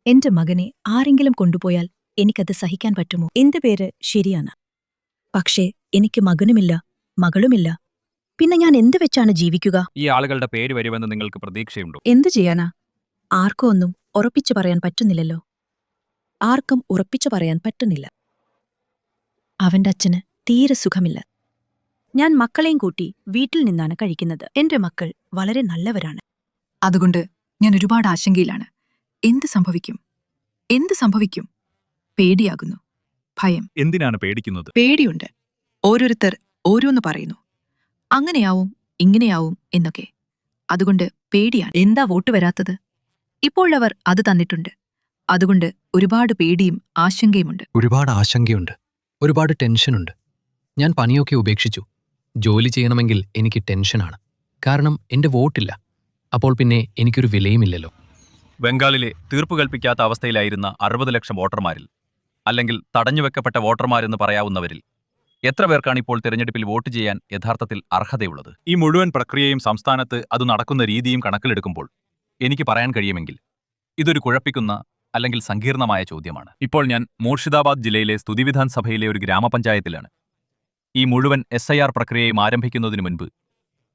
എന്റെ മകനെ ആരെങ്കിലും കൊണ്ടുപോയാൽ എനിക്കത് സഹിക്കാൻ പറ്റുമോ? എന്റെ പേര് ശരിയാണ്. പക്ഷേ എനിക്ക് മകനുമില്ല, മകളുമില്ല. പിന്നെ ഞാൻ എന്ത് വെച്ചാണ് ജീവിക്കുക? ഈ ആളുകളുടെ പേര് വരുമെന്ന് നിങ്ങൾക്ക് പ്രതീക്ഷയുണ്ടോ? എന്തു ചെയ്യാനാ? ആർക്കും ഒന്നും ഉറപ്പിച്ചു പറയാൻ പറ്റുന്നില്ലല്ലോ. ആർക്കും ഉറപ്പിച്ചു പറയാൻ പറ്റുന്നില്ല. അവന്റെ അച്ഛന് തീരെ സുഖമില്ല. ഞാൻ മക്കളെയും കൂട്ടി വീട്ടിൽ നിന്നാണ് കഴിക്കുന്നത്. എന്റെ മക്കൾ വളരെ നല്ലവരാണ്. അതുകൊണ്ട് ഞാൻ ഒരുപാട് ആശങ്കയിലാണ്. എന്ത് സംഭവിക്കും? എന്ത് സംഭവിക്കും? പേടിയാകുന്നു. ഭയം. എന്തിനാണ് പേടിക്കുന്നത്? പേടിയുണ്ട്. ഓരോരുത്തർ ഓരോന്ന് പറയുന്നു. അങ്ങനെയാവും, ഇങ്ങനെയാവും എന്നൊക്കെ. അതുകൊണ്ട് പേടിയാണ്. എന്താ വോട്ട് വരാത്തത്? ഇപ്പോഴവർ അത് തന്നിട്ടുണ്ട്. അതുകൊണ്ട് ഒരുപാട് പേടിയും ആശങ്കയുമുണ്ട്. ഒരുപാട് ആശങ്കയുണ്ട്. ഒരുപാട് ടെൻഷനുണ്ട്. ഞാൻ പണിയൊക്കെ ഉപേക്ഷിച്ചു. ജോലി ചെയ്യണമെങ്കിൽ എനിക്ക് ടെൻഷനാണ്. കാരണം എന്റെ വോട്ടില്ല. അപ്പോൾ പിന്നെ എനിക്കൊരു വിലയുമില്ലല്ലോ. ബംഗാളിലെ തീർപ്പ് കൽപ്പിക്കാത്ത അവസ്ഥയിലായിരുന്ന 60 ലക്ഷം വോട്ടർമാരിൽ, അല്ലെങ്കിൽ തടഞ്ഞുവെക്കപ്പെട്ട വോട്ടർമാരെന്ന് പറയാവുന്നവരിൽ എത്ര പേർക്കാണ് ഇപ്പോൾ തിരഞ്ഞെടുപ്പിൽ വോട്ട് ചെയ്യാൻ യഥാർത്ഥത്തിൽ അർഹതയുള്ളത്? ഈ മുഴുവൻ പ്രക്രിയയും സംസ്ഥാനത്ത് അത് നടക്കുന്ന രീതിയും കണക്കിലെടുക്കുമ്പോൾ എനിക്ക് പറയാൻ കഴിയുമെങ്കിൽ ഇതൊരു കുഴപ്പിക്കുന്ന അല്ലെങ്കിൽ സങ്കീർണമായ ചോദ്യമാണ്. ഇപ്പോൾ ഞാൻ മൂർഷിദാബാദ് ജില്ലയിലെ സ്തുതിവിധാൻ സഭയിലെ ഒരു ഗ്രാമപഞ്ചായത്തിലാണ്. ഈ മുഴുവൻ SIR പ്രക്രിയയും ആരംഭിക്കുന്നതിനു മുൻപ്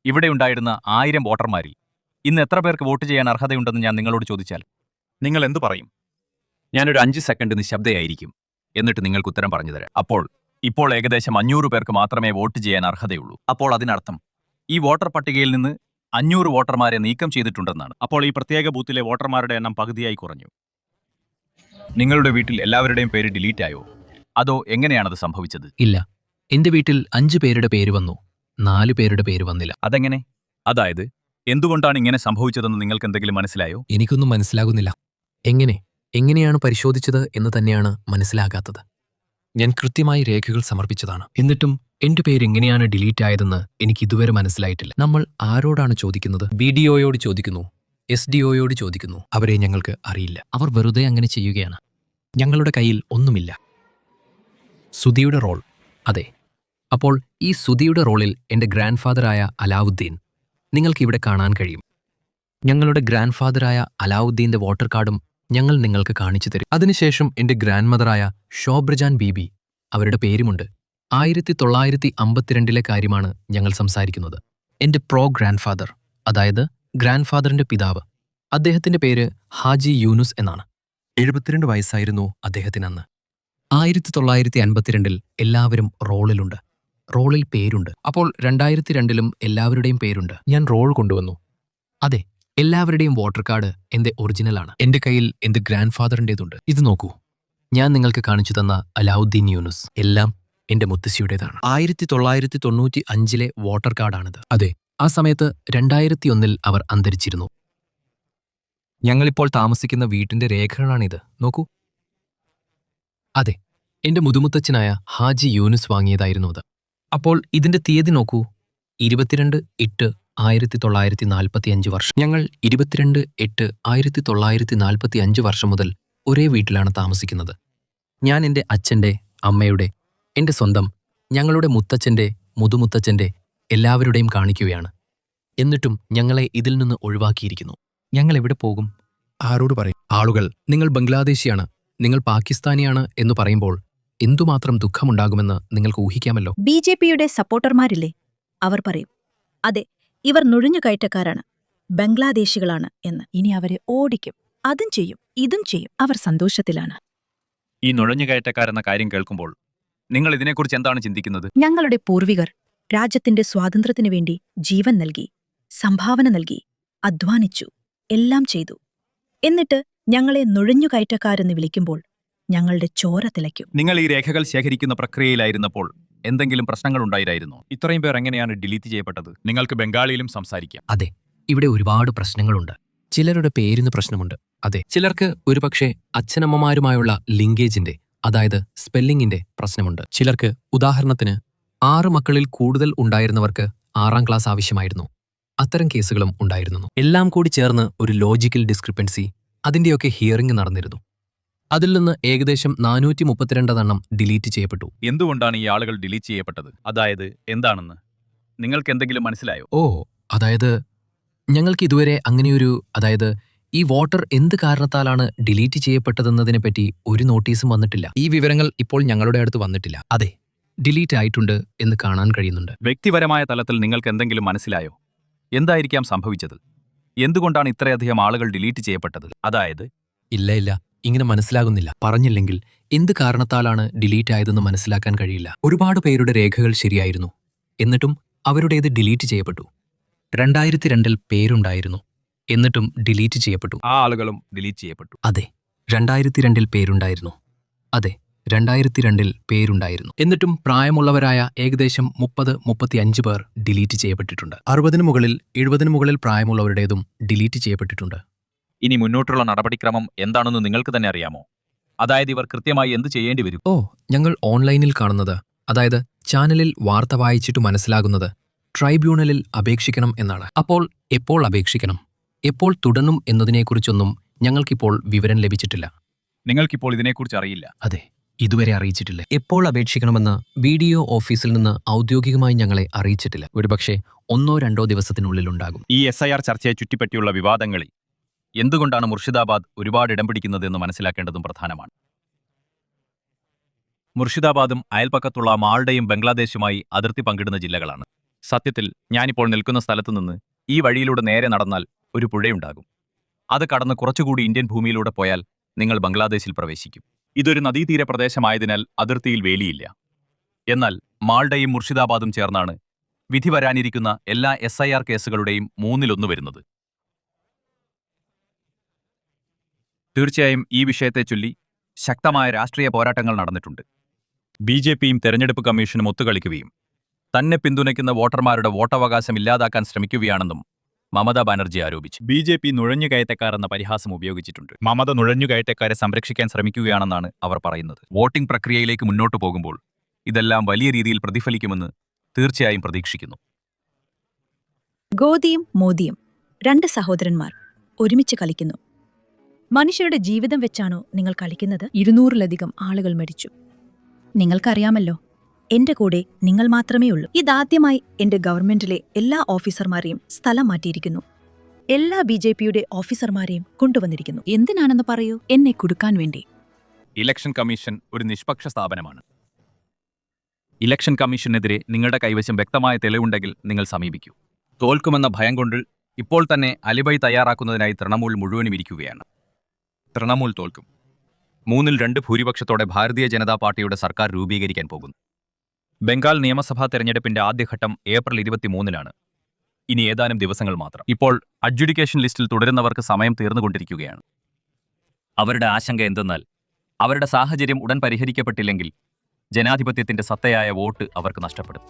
ഇവിടെയുണ്ടായിരുന്ന 1000 വോട്ടർമാരിൽ ഇന്ന് എത്ര പേർക്ക് വോട്ട് ചെയ്യാൻ അർഹതയുണ്ടെന്ന് ഞാൻ നിങ്ങളോട് ചോദിച്ചാൽ നിങ്ങൾ എന്തു പറയും? ഞാനൊരു 5 സെക്കൻഡ് നിശബ്ദയായിരിക്കും. എന്നിട്ട് നിങ്ങൾക്ക് ഉത്തരം പറഞ്ഞു തരാം. ഇപ്പോൾ ഏകദേശം 500 പേർക്ക് മാത്രമേ വോട്ട് ചെയ്യാൻ അർഹതയുള്ളൂ. അപ്പോൾ അതിനർത്ഥം ഈ വോട്ടർ പട്ടികയിൽ നിന്ന് 500 വോട്ടർമാരെ നീക്കം ചെയ്തിട്ടുണ്ടെന്നാണ്. അപ്പോൾ ഈ പ്രത്യേക ബൂത്തിലെ വോട്ടർമാരുടെ എണ്ണം പകുതിയായി കുറഞ്ഞു. നിങ്ങളുടെ വീട്ടിൽ എല്ലാവരുടെയും പേര് ഡിലീറ്റ് ആയോ? അതോ എങ്ങനെയാണത് സംഭവിച്ചത്? ഇല്ല, എന്റെ വീട്ടിൽ 5 പേരുടെ പേര് വന്നു, 4 പേരുടെ പേര് വന്നില്ല. അതെങ്ങനെ? അതായത് എന്തുകൊണ്ടാണ് ഇങ്ങനെ സംഭവിച്ചതെന്ന് നിങ്ങൾക്ക് എന്തെങ്കിലും മനസ്സിലായോ? എനിക്കൊന്നും മനസ്സിലാകുന്നില്ല. എങ്ങനെയാണ് പരിശോധിച്ചത് എന്ന് തന്നെയാണ് മനസ്സിലാകാത്തത്. ഞാൻ കൃത്യമായി രേഖകൾ സമർപ്പിച്ചതാണ്. എന്നിട്ടും എന്റെ പേര് എങ്ങനെയാണ് ഡിലീറ്റ് ആയതെന്ന് എനിക്ക് ഇതുവരെ മനസ്സിലായിട്ടില്ല. നമ്മൾ ആരോടാണ് ചോദിക്കുന്നത്? BDOയോട് ചോദിക്കുന്നു, SDOയോട് ചോദിക്കുന്നു. അവരെ ഞങ്ങൾക്ക് അറിയില്ല. അവർ വെറുതെ അങ്ങനെ ചെയ്യുകയാണ്. ഞങ്ങളുടെ കയ്യിൽ ഒന്നുമില്ല. സുധിയുടെ റോൾ. അതെ, അപ്പോൾ ഈ സുധിയുടെ റോളിൽ എന്റെ ഗ്രാൻഡ് ഫാദറായ അലാവുദ്ദീൻ നിങ്ങൾക്കിവിടെ കാണാൻ കഴിയും. ഞങ്ങളുടെ ഗ്രാൻഡ് ഫാദറായ അലാവുദ്ദീന്റെ വോട്ടർ കാർഡും ഞങ്ങൾ നിങ്ങൾക്ക് കാണിച്ചു തരും. അതിനുശേഷം എന്റെ ഗ്രാൻഡ് മദറായ ഷോബ്രജാൻ ബീബി, അവരുടെ പേരുമുണ്ട്. 1952 കാര്യമാണ് ഞങ്ങൾ സംസാരിക്കുന്നത്. എന്റെ ഗ്രാൻഡ് ഫാദർ, അതായത് ഗ്രാൻഡ് ഫാദറിന്റെ പിതാവ്, അദ്ദേഹത്തിന്റെ പേര് ഹാജി യൂനുസ് എന്നാണ്. 72 വയസ്സായിരുന്നു അദ്ദേഹത്തിനന്ന്. 1952 എല്ലാവരും റോളിലുണ്ട്. റോളിൽ പേരുണ്ട്. അപ്പോൾ 2002 എല്ലാവരുടെയും പേരുണ്ട്. ഞാൻ റോൾ കൊണ്ടുവന്നു. അതെ, എല്ലാവരുടെയും വോട്ടർ കാർഡ് എന്റെ ഒറിജിനലാണ്. എന്റെ കയ്യിൽ എന്റെ ഗ്രാൻഡ് ഫാദറിന്റേതുണ്ട്. ഇത് നോക്കൂ, ഞാൻ നിങ്ങൾക്ക് കാണിച്ചു തന്ന അലാവുദ്ദീൻ യൂനുസ് എല്ലാം എന്റെ മുത്തശ്ശിയുടേതാണ്. 1995 വോട്ടർ കാർഡാണിത്. അതെ, ആ സമയത്ത് 2001 അവർ അന്തരിച്ചിരുന്നു. ഞങ്ങളിപ്പോൾ താമസിക്കുന്ന വീട്ടിന്റെ രേഖകളാണിത്. നോക്കൂ. അതെ, എന്റെ മുതുമുത്തച്ഛനായ ഹാജി യൂനുസ് വാങ്ങിയതായിരുന്നു അത്. അപ്പോൾ ഇതിന്റെ തീയതി നോക്കൂ, 22/8/1945 വർഷം. ഞങ്ങൾ 22/8/1945 വർഷം മുതൽ ഒരേ വീട്ടിലാണ് താമസിക്കുന്നത്. ഞാൻ എന്റെ അച്ഛന്റെ, അമ്മയുടെ, എന്റെ സ്വന്തം, ഞങ്ങളുടെ മുത്തച്ഛന്റെ, മുതുമുത്തച്ഛന്റെ എല്ലാവരുടെയും കാണിക്കുകയാണ്. എന്നിട്ടും ഞങ്ങളെ ഇതിൽ നിന്ന് ഒഴിവാക്കിയിരിക്കുന്നു. ഞങ്ങൾ എവിടെ പോകും? ആരോട് പറയും? ആളുകൾ നിങ്ങൾ ബംഗ്ലാദേശിയാണ്, നിങ്ങൾ പാകിസ്ഥാനിയാണ് എന്ന് പറയുമ്പോൾ എന്തുമാത്രം ദുഃഖമുണ്ടാകുമെന്ന് നിങ്ങൾക്ക് ഊഹിക്കാമല്ലോ. BJPയുടെ സപ്പോർട്ടർമാരില്ലേ? അവർ പറയും, അതെ, ഇവർ നുഴഞ്ഞുകയറ്റക്കാരാണ്, ബംഗ്ലാദേശികളാണ് എന്ന്. ഇനി അവരെ ഓടിക്കും. അതും ചെയ്യും, ഇതും ചെയ്യും. അവർ സന്തോഷത്തിലാണ്. ഈ നുഴഞ്ഞുകയറ്റക്കാരെന്ന കാര്യം കേൾക്കുമ്പോൾ നിങ്ങൾ ഇതിനെക്കുറിച്ച് എന്താണ് ചിന്തിക്കുന്നത്? ഞങ്ങളുടെ പൂർവികർ രാജ്യത്തിന്റെ സ്വാതന്ത്ര്യത്തിനു വേണ്ടി ജീവൻ നൽകി, സംഭാവന നൽകി, അധ്വാനിച്ചു, എല്ലാം ചെയ്തു. എന്നിട്ട് ഞങ്ങളെ നുഴഞ്ഞുകയറ്റക്കാരെന്ന് വിളിക്കുമ്പോൾ ഞങ്ങളുടെ ചോര തിളയ്ക്കും. നിങ്ങൾ ഈ രേഖകൾ ശേഖരിക്കുന്ന പ്രക്രിയയിലായിരുന്നപ്പോൾ എന്തെങ്കിലും പ്രശ്നങ്ങളുണ്ടായിരുന്നോ? ഇത്രയും പേർ എങ്ങനെയാണ് ഡിലീറ്റ് ചെയ്യപ്പെട്ടത്? നിങ്ങൾക്ക് ബംഗാളിയിലും സംസാരിക്കാം. അതെ, ഇവിടെ ഒരുപാട് പ്രശ്നങ്ങളുണ്ട്. ചിലരുടെ പേരിന് പ്രശ്നമുണ്ട്. അതെ, ചിലർക്ക് ഒരുപക്ഷെ അച്ഛനമ്മമാരുമായുള്ള ലിങ്കേജിന്റെ, അതായത് സ്പെല്ലിങ്ങിന്റെ പ്രശ്നമുണ്ട്. ചിലർക്ക്, ഉദാഹരണത്തിന് 6 മക്കളിൽ കൂടുതൽ ഉണ്ടായിരുന്നവർക്ക് 6ാം ക്ലാസ് ആവശ്യമായിരുന്നു. അത്തരം കേസുകളും ഉണ്ടായിരുന്നു. എല്ലാം കൂടി ചേർന്ന് ഒരു ലോജിക്കൽ ഡിസ്ക്രിപ്പൻസി, അതിന്റെയൊക്കെ ഹിയറിംഗ് നടന്നിരുന്നു. അതിൽ നിന്ന് ഏകദേശം 432 ഡിലീറ്റ് ചെയ്യപ്പെട്ടു. എന്തുകൊണ്ടാണ് ഈ ആളുകൾ ഡിലീറ്റ് ചെയ്യപ്പെട്ടത്? അതായത് എന്താണെന്ന് നിങ്ങൾക്ക് എന്തെങ്കിലും മനസ്സിലായോ? അതായത് ഞങ്ങൾക്ക് ഇതുവരെ അങ്ങനെയൊരു, അതായത് ഈ വോട്ടർ എന്ത് കാരണത്താലാണ് ഡിലീറ്റ് ചെയ്യപ്പെട്ടതെന്നതിനെപ്പറ്റി ഒരു നോട്ടീസും വന്നിട്ടില്ല. ഈ വിവരങ്ങൾ ഇപ്പോൾ ഞങ്ങളുടെ അടുത്ത് വന്നിട്ടില്ല. അതെ, ഡിലീറ്റ് ആയിട്ടുണ്ട് എന്ന് കാണാൻ കഴിയുന്നുണ്ട്. വ്യക്തിപരമായ തലത്തിൽ നിങ്ങൾക്ക് എന്തെങ്കിലും മനസ്സിലായോ? എന്തായിരിക്കാം സംഭവിച്ചത്? എന്തുകൊണ്ടാണ് ഇത്രയധികം ആളുകൾ ഡിലീറ്റ് ചെയ്യപ്പെട്ടത്? അതായത് ഇല്ല, ഇങ്ങനെ മനസ്സിലാകുന്നില്ല. പറഞ്ഞില്ലെങ്കിൽ എന്ത് കാരണത്താലാണ് ഡിലീറ്റ് ആയതെന്ന് മനസ്സിലാക്കാൻ കഴിയില്ല. ഒരുപാട് പേരുടെ രേഖകൾ ശരിയായിരുന്നു, എന്നിട്ടും അവരുടേത് ഡിലീറ്റ് ചെയ്യപ്പെട്ടു. 2002 പേരുണ്ടായിരുന്നു, എന്നിട്ടും ഡിലീറ്റ് ചെയ്യപ്പെട്ടു. ആ ആളുകളും ഡിലീറ്റ് ചെയ്യപ്പെട്ടു. അതെ, 2002 പേരുണ്ടായിരുന്നു. അതെ, 2002 പേരുണ്ടായിരുന്നു. എന്നിട്ടും പ്രായമുള്ളവരായ ഏകദേശം 30-35 പേർ ഡിലീറ്റ് ചെയ്യപ്പെട്ടിട്ടുണ്ട്. 60 മുകളിൽ 70 മുകളിൽ പ്രായമുള്ളവരുടേതും ഡിലീറ്റ് ചെയ്യപ്പെട്ടിട്ടുണ്ട്. ഇനി മുന്നോട്ടുള്ള നടപടിക്രമം എന്താണെന്ന് നിങ്ങൾക്ക് തന്നെ അറിയാമോ? അതായത് ഇവർ കൃത്യമായി എന്ത് ചെയ്യേണ്ടി വരും? ഞങ്ങൾ ഓൺലൈനിൽ കാണുന്നത്, അതായത് ചാനലിൽ വാർത്ത വായിച്ചിട്ട് മനസ്സിലാകുന്നത്, ട്രൈബ്യൂണലിൽ അപേക്ഷിക്കണം എന്നാണ്. അപ്പോൾ എപ്പോൾ അപേക്ഷിക്കണം, എപ്പോൾ തുടങ്ങും എന്നതിനെക്കുറിച്ചൊന്നും ഞങ്ങൾക്കിപ്പോൾ വിവരം ലഭിച്ചിട്ടില്ല. നിങ്ങൾക്കിപ്പോൾ ഇതിനെക്കുറിച്ച് അറിയില്ല? അതെ, ഇതുവരെ അറിയിച്ചിട്ടില്ല. എപ്പോൾ അപേക്ഷിക്കണമെന്ന് BDO ഓഫീസിൽ നിന്ന് ഔദ്യോഗികമായി ഞങ്ങളെ അറിയിച്ചിട്ടില്ല. ഒരുപക്ഷെ 1-2 ദിവസത്തിനുള്ളിൽ ഉണ്ടാകും. ഈ SIR ചർച്ചയെ ചുറ്റിപ്പറ്റിയുള്ള വിവാദങ്ങളിൽ എന്തുകൊണ്ടാണ് മുർഷിദാബാദ് ഒരുപാട് ഇടം പിടിക്കുന്നതെന്ന് മനസ്സിലാക്കേണ്ടതും പ്രധാനമാണ്. മുർഷിദാബാദും അയൽപ്പക്കത്തുള്ള മാൾഡയും ബംഗ്ലാദേശുമായി അതിർത്തി പങ്കിടുന്ന ജില്ലകളാണ്. സത്യത്തിൽ ഞാനിപ്പോൾ നിൽക്കുന്ന സ്ഥലത്തുനിന്ന് ഈ വഴിയിലൂടെ നേരെ നടന്നാൽ ഒരു പുഴയുണ്ടാകും. അത് കടന്ന് കുറച്ചുകൂടി ഇന്ത്യൻ ഭൂമിയിലൂടെ പോയാൽ നിങ്ങൾ ബംഗ്ലാദേശിൽ പ്രവേശിക്കും. ഇതൊരു നദീതീര പ്രദേശമായതിനാൽ അതിർത്തിയിൽ വേലിയില്ല. എന്നാൽ മാൾഡയും മുർഷിദാബാദും ചേർന്നാണ് വിധി വരാനിരിക്കുന്ന എല്ലാ SIR കേസുകളുടെയും 1/3 വരുന്നത്. തീർച്ചയായും ഈ വിഷയത്തെ ചൊല്ലി ശക്തമായ രാഷ്ട്രീയ പോരാട്ടങ്ങൾ നടന്നിട്ടുണ്ട്. BJPയും തെരഞ്ഞെടുപ്പ് കമ്മീഷനും ഒത്തുകളിക്കുകയും തന്നെ പിന്തുണയ്ക്കുന്ന വോട്ടർമാരുടെ വോട്ടവകാശം ഇല്ലാതാക്കാൻ ശ്രമിക്കുകയാണെന്നും മമതാ ബാനർജി ആരോപിച്ചു. BJP നുഴഞ്ഞുകയറ്റക്കാർ എന്ന പരിഹാസം ഉപയോഗിച്ചിട്ടുണ്ട്. മമത നുഴഞ്ഞുകയറ്റക്കാരെ സംരക്ഷിക്കാൻ ശ്രമിക്കുകയാണെന്നാണ് അവർ പറയുന്നത്. വോട്ടിംഗ് പ്രക്രിയയിലേക്ക് മുന്നോട്ടു പോകുമ്പോൾ ഇതെല്ലാം വലിയ രീതിയിൽ പ്രതിഫലിക്കുമെന്ന് തീർച്ചയായും പ്രതീക്ഷിക്കുന്നു. ഗോദിയും മോദിയും 2 സഹോദരന്മാർ ഒരുമിച്ച് കളിക്കുന്നു. മനുഷ്യരുടെ ജീവിതം വെച്ചാണോ നിങ്ങൾ കളിക്കുന്നത്? 200-ലധികം ആളുകൾ മരിച്ചു. നിങ്ങൾക്കറിയാമല്ലോ, എന്റെ കൂടെ നിങ്ങൾ മാത്രമേ ഉള്ളൂ. ഇതാദ്യമായി എന്റെ ഗവൺമെന്റിലെ എല്ലാ ഓഫീസർമാരെയും സ്ഥലം മാറ്റിയിരിക്കുന്നു. എല്ലാ BJPയുടെ ഓഫീസർമാരെയും കൊണ്ടുവന്നിരിക്കുന്നു. എന്തിനാണെന്ന് പറയൂ. എന്നെ കുടുക്കാൻ വേണ്ടി. ഇലക്ഷൻ കമ്മീഷൻ ഒരു നിഷ്പക്ഷ സ്ഥാപനമാണ്. ഇലക്ഷൻ കമ്മീഷനെതിരെ നിങ്ങളുടെ കൈവശം വ്യക്തമായ തെളിവുണ്ടെങ്കിൽ നിങ്ങൾ സമീപിക്കൂ. തോൽക്കുമെന്ന ഭയം കൊണ്ട് ഇപ്പോൾ തന്നെ അലിബൈ തയ്യാറാക്കുന്നതിനായി തൃണമൂൽ മുഴുവനും ഇരിക്കുകയാണ്. തൃണമൂൽ തോൽക്കും. 3-2 ഭൂരിപക്ഷത്തോടെ ഭാരതീയ ജനതാ പാർട്ടിയുടെ സർക്കാർ രൂപീകരിക്കാൻ പോകുന്നു. ബംഗാൾ നിയമസഭാ തെരഞ്ഞെടുപ്പിന്റെ ആദ്യഘട്ടം ഏപ്രിൽ 23-നാണ്. ഇനി ഏതാനും ദിവസങ്ങൾ മാത്രം. ഇപ്പോൾ അഡ്ജുഡിക്കേഷൻ ലിസ്റ്റിൽ തുടരുന്നവർക്ക് സമയം തീർന്നുകൊണ്ടിരിക്കുകയാണ്. അവരുടെ ആശങ്ക എന്തെന്നാൽ അവരുടെ സാഹചര്യം ഉടൻ പരിഹരിക്കപ്പെട്ടില്ലെങ്കിൽ ജനാധിപത്യത്തിന്റെ സത്തയായ വോട്ട് അവർക്ക് നഷ്ടപ്പെടും.